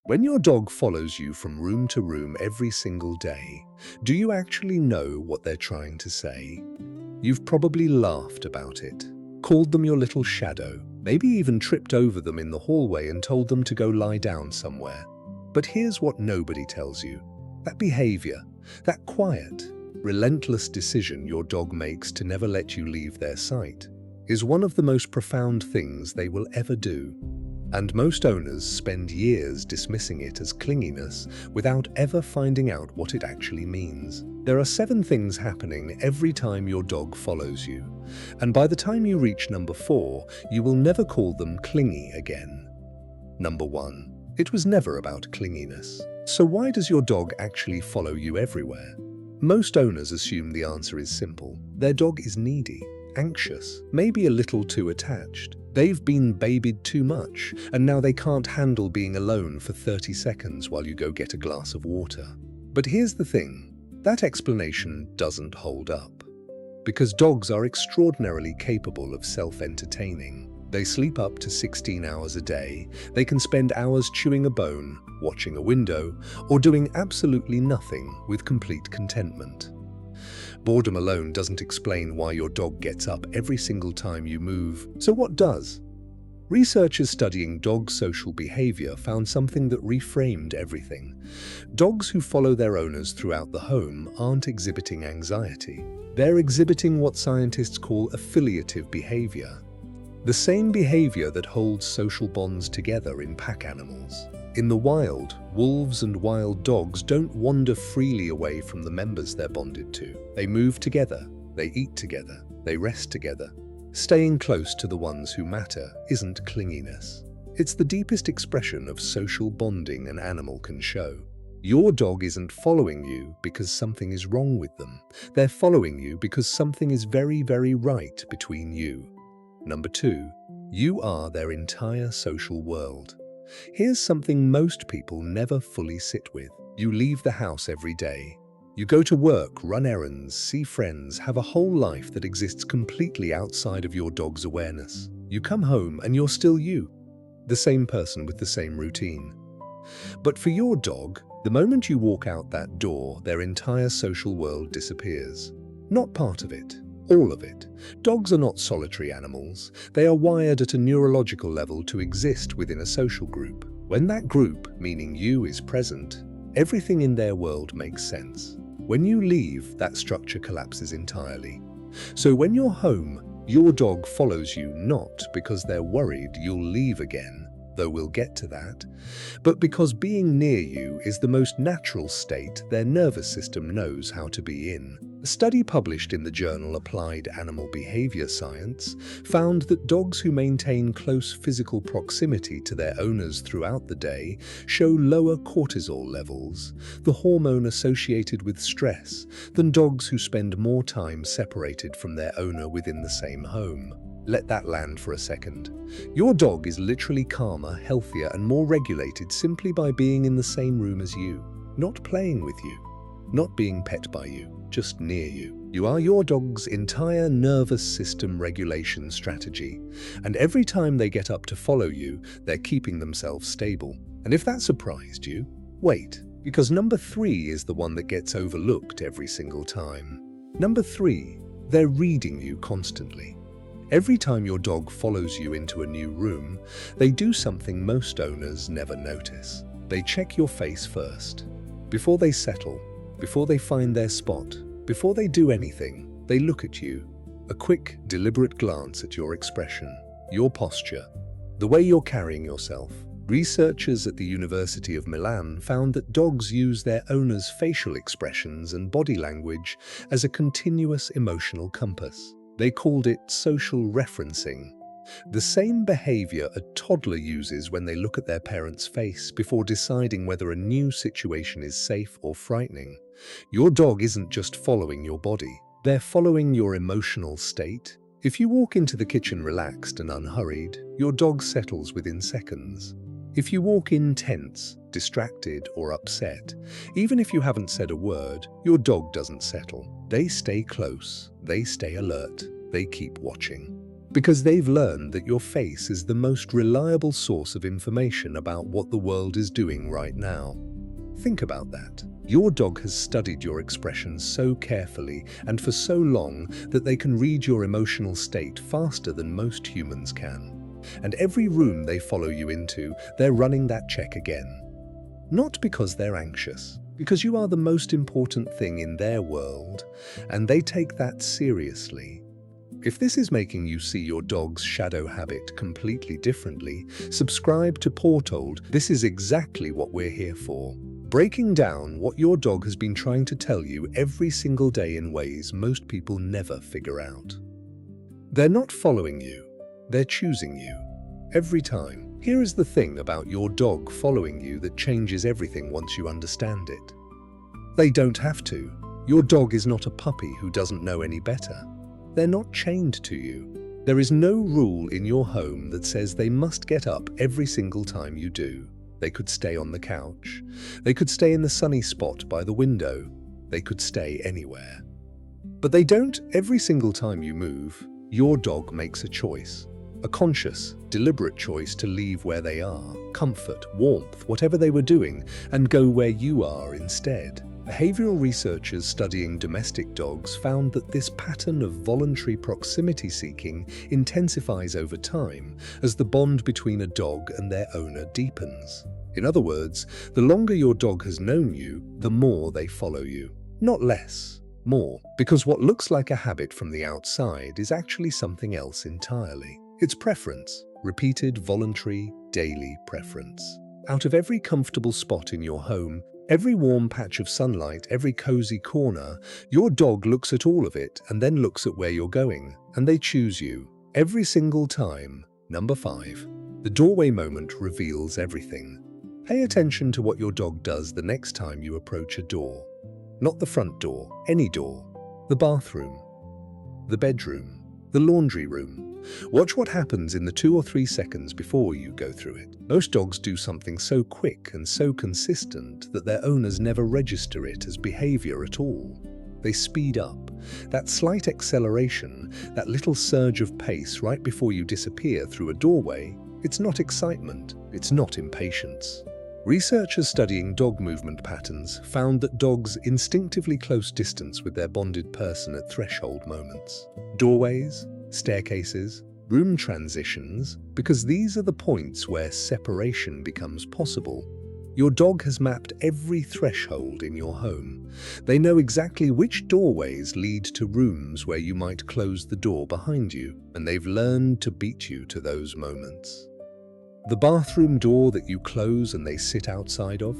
When your dog follows you from room to room every single day, do you actually know what they're trying to say? You've probably laughed about it, called them your little shadow, maybe even tripped over them in the hallway and told them to go lie down somewhere. But here's what nobody tells you. That behavior, that quiet, relentless decision your dog makes to never let you leave their sight, is one of the most profound things they will ever do. And most owners spend years dismissing it as clinginess without ever finding out what it actually means. There are 7 things happening every time your dog follows you, and by the time you reach number 4, you will never call them clingy again. Number 1. It was never about clinginess. So why does your dog actually follow you everywhere? Most owners assume the answer is simple. Their dog is needy, anxious, maybe a little too attached. They've been babied too much, and now they can't handle being alone for 30 seconds while you go get a glass of water. But here's the thing, that explanation doesn't hold up. Because dogs are extraordinarily capable of self-entertaining. They sleep up to 16 hours a day, they can spend hours chewing a bone, watching a window, or doing absolutely nothing with complete contentment. Boredom alone doesn't explain why your dog gets up every single time you move. So what does? Researchers studying dog social behavior found something that reframed everything. Dogs who follow their owners throughout the home aren't exhibiting anxiety. They're exhibiting what scientists call affiliative behavior. The same behavior that holds social bonds together in pack animals. In the wild, wolves and wild dogs don't wander freely away from the members they're bonded to. They move together, they eat together, they rest together. Staying close to the ones who matter isn't clinginess. It's the deepest expression of social bonding an animal can show. Your dog isn't following you because something is wrong with them. They're following you because something is very, very right between you. Number 2, you are their entire social world. Here's something most people never fully sit with. You leave the house every day. You go to work, run errands, see friends, have a whole life that exists completely outside of your dog's awareness. You come home and you're still you, the same person with the same routine. But for your dog, the moment you walk out that door, their entire social world disappears. Not part of it. All of it. Dogs are not solitary animals. They are wired at a neurological level to exist within a social group. When that group, meaning you, is present, everything in their world makes sense. When you leave, that structure collapses entirely. So when you're home, your dog follows you not because they're worried you'll leave again, though we'll get to that, but because being near you is the most natural state their nervous system knows how to be in. A study published in the journal Applied Animal Behavior Science found that dogs who maintain close physical proximity to their owners throughout the day show lower cortisol levels, the hormone associated with stress, than dogs who spend more time separated from their owner within the same home. Let that land for a second. Your dog is literally calmer, healthier, and more regulated simply by being in the same room as you, not playing with you, not being pet by you, just near you. You are your dog's entire nervous system regulation strategy, and every time they get up to follow you, they're keeping themselves stable. And if that surprised you, wait, because number 3 is the one that gets overlooked every single time. Number 3, they're reading you constantly. Every time your dog follows you into a new room, they do something most owners never notice. They check your face first. Before they settle, before they find their spot, before they do anything, they look at you. A quick, deliberate glance at your expression, your posture, the way you're carrying yourself. Researchers at the University of Milan found that dogs use their owners' facial expressions and body language as a continuous emotional compass. They called it social referencing. The same behavior a toddler uses when they look at their parent's face before deciding whether a new situation is safe or frightening. Your dog isn't just following your body, they're following your emotional state. If you walk into the kitchen relaxed and unhurried, your dog settles within seconds. If you walk in tense, distracted, or upset, even if you haven't said a word, your dog doesn't settle. They stay close, they stay alert, they keep watching. Because they've learned that your face is the most reliable source of information about what the world is doing right now. Think about that. Your dog has studied your expressions so carefully and for so long that they can read your emotional state faster than most humans can. And every room they follow you into, they're running that check again. Not because they're anxious, because you are the most important thing in their world, and they take that seriously. If this is making you see your dog's shadow habit completely differently, subscribe to Paw Told. This is exactly what we're here for. Breaking down what your dog has been trying to tell you every single day in ways most people never figure out. They're not following you, they're choosing you. Every time. Here is the thing about your dog following you that changes everything once you understand it. They don't have to. Your dog is not a puppy who doesn't know any better. They're not chained to you. There is no rule in your home that says they must get up every single time you do. They could stay on the couch. They could stay in the sunny spot by the window. They could stay anywhere. But they don't. Every single time you move, your dog makes a choice. A conscious, deliberate choice to leave where they are, comfort, warmth, whatever they were doing, and go where you are instead. Behavioral researchers studying domestic dogs found that this pattern of voluntary proximity seeking intensifies over time as the bond between a dog and their owner deepens. In other words, the longer your dog has known you, the more they follow you. Not less, more, because what looks like a habit from the outside is actually something else entirely. It's preference, repeated, voluntary, daily preference. Out of every comfortable spot in your home, every warm patch of sunlight, every cozy corner, your dog looks at all of it and then looks at where you're going, and they choose you every single time. Number 5. The doorway moment reveals everything. Pay attention to what your dog does the next time you approach a door. Not the front door, any door. The bathroom, the bedroom, the laundry room. Watch what happens in the 2 or 3 seconds before you go through it. Most dogs do something so quick and so consistent that their owners never register it as behavior at all. They speed up. That slight acceleration, that little surge of pace right before you disappear through a doorway, it's not excitement, it's not impatience. Researchers studying dog movement patterns found that dogs instinctively close distance with their bonded person at threshold moments. Doorways, staircases, room transitions, because these are the points where separation becomes possible. Your dog has mapped every threshold in your home. They know exactly which doorways lead to rooms where you might close the door behind you, and they've learned to beat you to those moments. The bathroom door that you close and they sit outside of?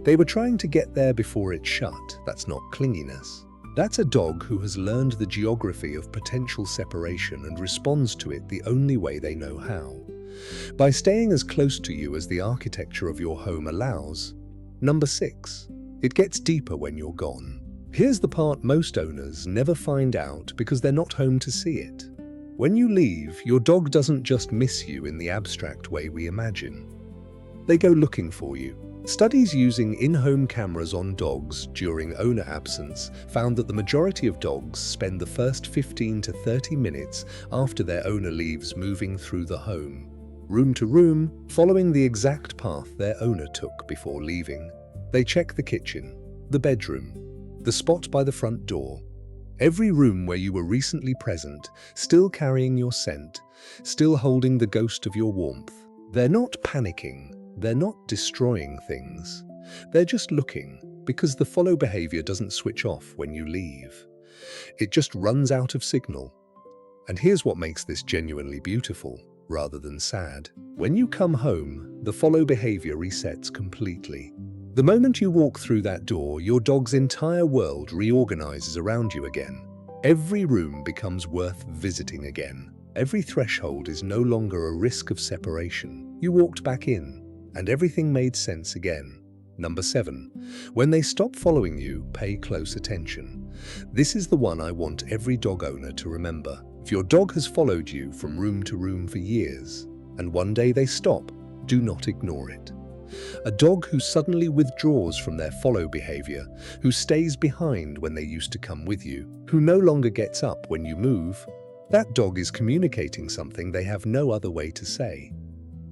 They were trying to get there before it's shut. That's not clinginess. That's a dog who has learned the geography of potential separation and responds to it the only way they know how. By staying as close to you as the architecture of your home allows. Number 6. It gets deeper when you're gone. Here's the part most owners never find out because they're not home to see it. When you leave, your dog doesn't just miss you in the abstract way we imagine. They go looking for you. Studies using in-home cameras on dogs during owner absence found that the majority of dogs spend the first 15 to 30 minutes after their owner leaves moving through the home, room to room, following the exact path their owner took before leaving. They check the kitchen, the bedroom, the spot by the front door, every room where you were recently present, still carrying your scent, still holding the ghost of your warmth. They're not panicking. They're not destroying things. They're just looking, because the follow behavior doesn't switch off when you leave. It just runs out of signal. And here's what makes this genuinely beautiful, rather than sad. When you come home, the follow behavior resets completely. The moment you walk through that door, your dog's entire world reorganizes around you again. Every room becomes worth visiting again. Every threshold is no longer a risk of separation. You walked back in, and everything made sense again. Number 7. When they stop following you, pay close attention. This is the one I want every dog owner to remember. If your dog has followed you from room to room for years, and one day they stop, do not ignore it. A dog who suddenly withdraws from their follow behavior, who stays behind when they used to come with you, who no longer gets up when you move, That dog is communicating something they have no other way to say.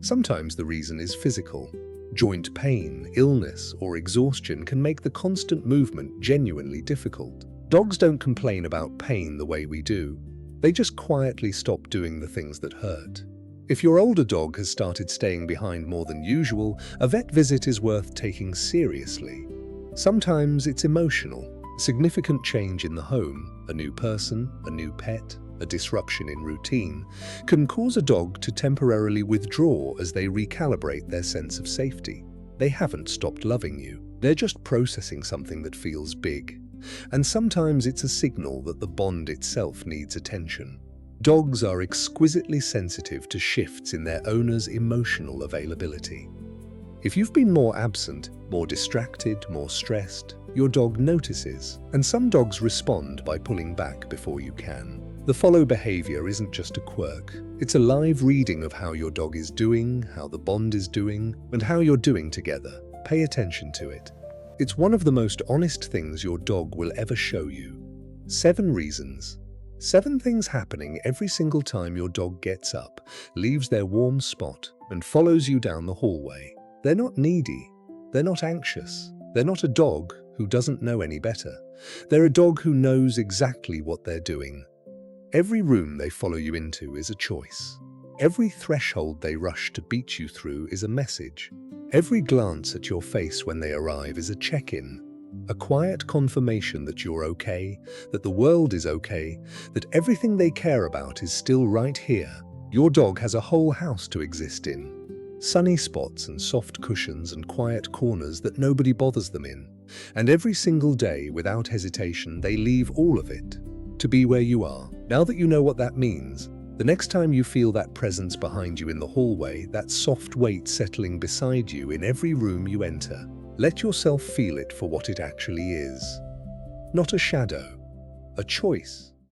Sometimes the reason is physical. Joint pain, illness, or exhaustion can make the constant movement genuinely difficult. Dogs don't complain about pain the way we do. They just quietly stop doing the things that hurt. If your older dog has started staying behind more than usual, a vet visit is worth taking seriously. Sometimes it's emotional. Significant change in the home, a new person, a new pet, a disruption in routine, can cause a dog to temporarily withdraw as they recalibrate their sense of safety. They haven't stopped loving you. They're just processing something that feels big. And sometimes it's a signal that the bond itself needs attention. Dogs are exquisitely sensitive to shifts in their owner's emotional availability. If you've been more absent, more distracted, more stressed, your dog notices, and some dogs respond by pulling back before you can. The follow behavior isn't just a quirk. It's a live reading of how your dog is doing, how the bond is doing, and how you're doing together. Pay attention to it. It's one of the most honest things your dog will ever show you. 7 reasons. 7 things happening every single time your dog gets up, leaves their warm spot, and follows you down the hallway. They're not needy. They're not anxious. They're not a dog who doesn't know any better. They're a dog who knows exactly what they're doing. Every room they follow you into is a choice. Every threshold they rush to beat you through is a message. Every glance at your face when they arrive is a check-in. A quiet confirmation that you're okay, that the world is okay, that everything they care about is still right here. Your dog has a whole house to exist in. Sunny spots and soft cushions and quiet corners that nobody bothers them in. And every single day, without hesitation, they leave all of it to be where you are. Now that you know what that means, the next time you feel that presence behind you in the hallway, that soft weight settling beside you in every room you enter, let yourself feel it for what it actually is. Not a shadow, a choice.